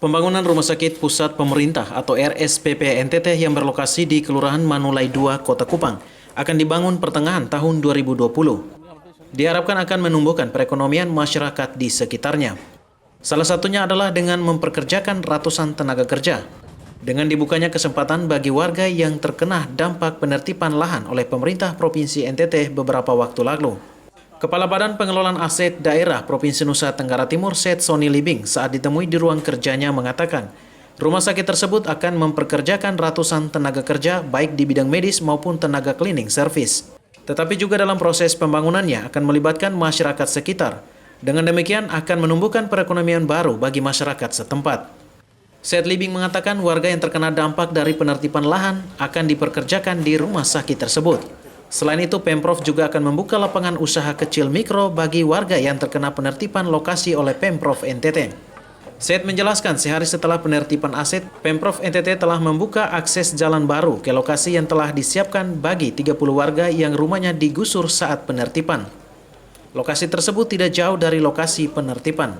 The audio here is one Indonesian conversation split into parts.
Pembangunan Rumah Sakit Pusat Pemerintah atau RSPP NTT yang berlokasi di Kelurahan Manulai 2, Kota Kupang akan dibangun pertengahan tahun 2020. Diharapkan akan menumbuhkan perekonomian masyarakat di sekitarnya. Salah satunya adalah dengan memperkerjakan ratusan tenaga kerja. Dengan dibukanya kesempatan bagi warga yang terkena dampak penertiban lahan oleh pemerintah Provinsi NTT beberapa waktu lalu. Kepala Badan Pengelolaan Aset Daerah Provinsi Nusa Tenggara Timur, Seth Sony Libing, saat ditemui di ruang kerjanya mengatakan, rumah sakit tersebut akan memperkerjakan ratusan tenaga kerja baik di bidang medis maupun tenaga cleaning service. Tetapi juga dalam proses pembangunannya akan melibatkan masyarakat sekitar. Dengan demikian akan menumbuhkan perekonomian baru bagi masyarakat setempat. Seth Libing mengatakan warga yang terkena dampak dari penertiban lahan akan diperkerjakan di rumah sakit tersebut. Selain itu, Pemprov juga akan membuka lapangan usaha kecil mikro bagi warga yang terkena penertiban lokasi oleh Pemprov NTT. Seth menjelaskan sehari setelah penertiban aset, Pemprov NTT telah membuka akses jalan baru ke lokasi yang telah disiapkan bagi 30 warga yang rumahnya digusur saat penertiban. Lokasi tersebut tidak jauh dari lokasi penertiban.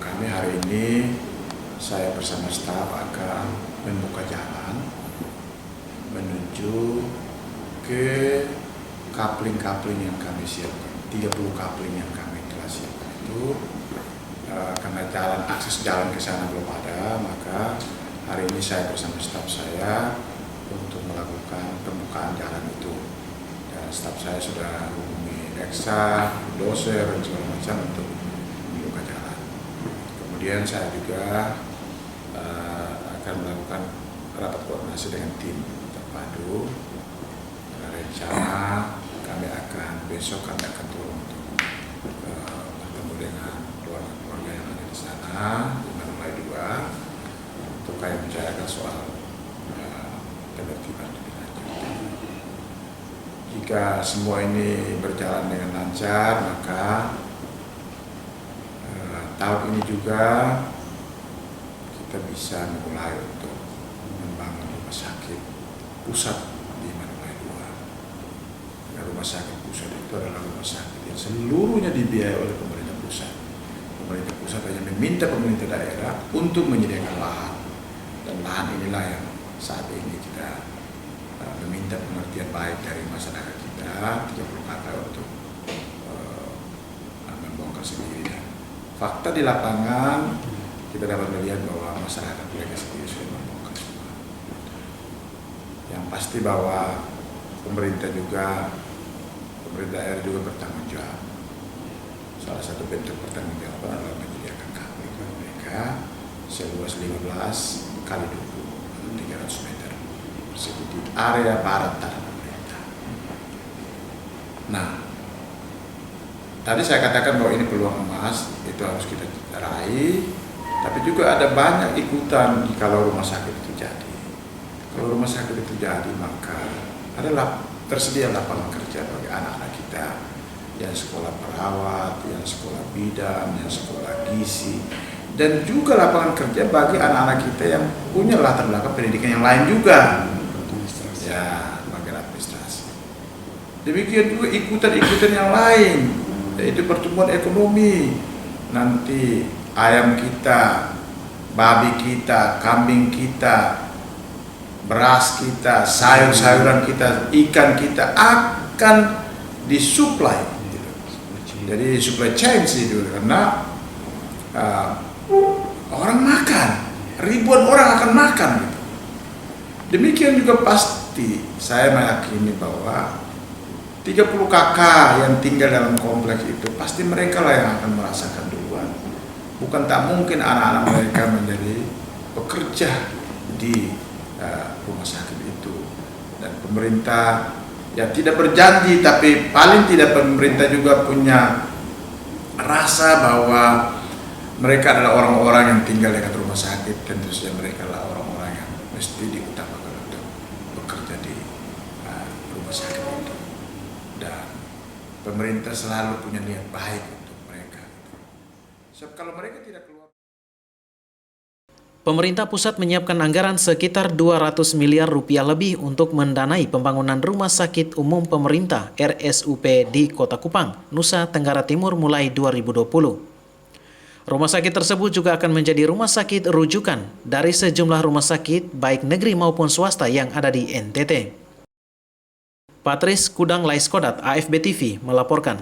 Kami hari ini, saya bersama staf akan membuka jalan menuju ke kapling-kapling yang kami siapkan. 30 kapling yang kami telah siapkan itu, karena akses jalan ke sana belum ada, maka hari ini saya bersama staf saya untuk melakukan pembukaan jalan itu. Dan staf saya sudah hubungi Eksa, doser, dan segala macam untuk membuka jalan. Kemudian saya juga akan melakukan rapat koordinasi dengan tim terpadu. Rencana besok kami akan turun untuk bertemu dengan keluarga yang ada di sana di Manulai 2 untuk kami bicarakan soal penertiban lebih lanjut. Jika semua ini berjalan dengan lancar, maka tahun ini juga kita bisa memulai untuk membangun rumah sakit pusat di Manulai 2. Nah, rumah sakit pusat itu adalah rumah sakit yang seluruhnya dibiayai oleh pemerintah pusat. Pemerintah pusat hanya meminta pemerintah daerah untuk menyediakan lahan. Dan lahan inilah yang saat ini kita meminta pengertian baik dari masyarakat kita, 30 kakak untuk membongkar sendiri. Dan fakta di lapangan kita dapat melihat bahwa masyarakat mereka sendiri sudah membongkar semua. Yang pasti bahwa pemerintah daerah juga bertanggung jawab. Salah satu bentuk pertanggungjawaban adalah menyediakan kapling bagi mereka seluas 15 kali 20 300 meter persegi di area barat tanah pemerintah. Nah, tadi saya katakan bahwa ini peluang emas, itu harus kita raih. Tapi juga ada banyak ikutan kalau rumah sakit itu jadi. Kalau rumah sakit itu jadi, maka adalah tersedia lapangan kerja bagi anak-anak kita yang sekolah perawat, yang sekolah bidan, yang sekolah gizi, dan juga lapangan kerja bagi anak-anak kita yang punya latar belakang pendidikan yang lain juga. Ya, bagian administrasi. Demikian juga ikutan-ikutan yang lain, yaitu pertumbuhan ekonomi. Nanti ayam kita, babi kita, kambing kita, beras kita, sayur-sayuran kita, ikan kita akan disuplai. Jadi supply chain sih dulu, karena orang makan, ribuan orang akan makan. Gitu. Demikian juga pasti saya meyakini bahwa 30 kakak yang tinggal dalam kompleks itu pasti mereka lah yang akan merasakan duluan. Bukan tak mungkin anak-anak mereka menjadi pekerja di rumah sakit itu. Dan pemerintah ya tidak berjanji, tapi paling tidak pemerintah juga punya rasa bahwa mereka adalah orang-orang yang tinggal dekat rumah sakit. Tentu saja mereka adalah orang-orang yang mesti diutamakan untuk bekerja di rumah sakit itu. Dan pemerintah selalu punya niat baik untuk mereka. Sebab kalau mereka tidak keluar, Pemerintah pusat menyiapkan anggaran sekitar 200 miliar rupiah lebih untuk mendanai pembangunan Rumah Sakit Umum Pemerintah RSUP di Kota Kupang, Nusa Tenggara Timur mulai 2020. Rumah sakit tersebut juga akan menjadi rumah sakit rujukan dari sejumlah rumah sakit baik negeri maupun swasta yang ada di NTT. Patris Kudang Laiskodat, AFB TV melaporkan.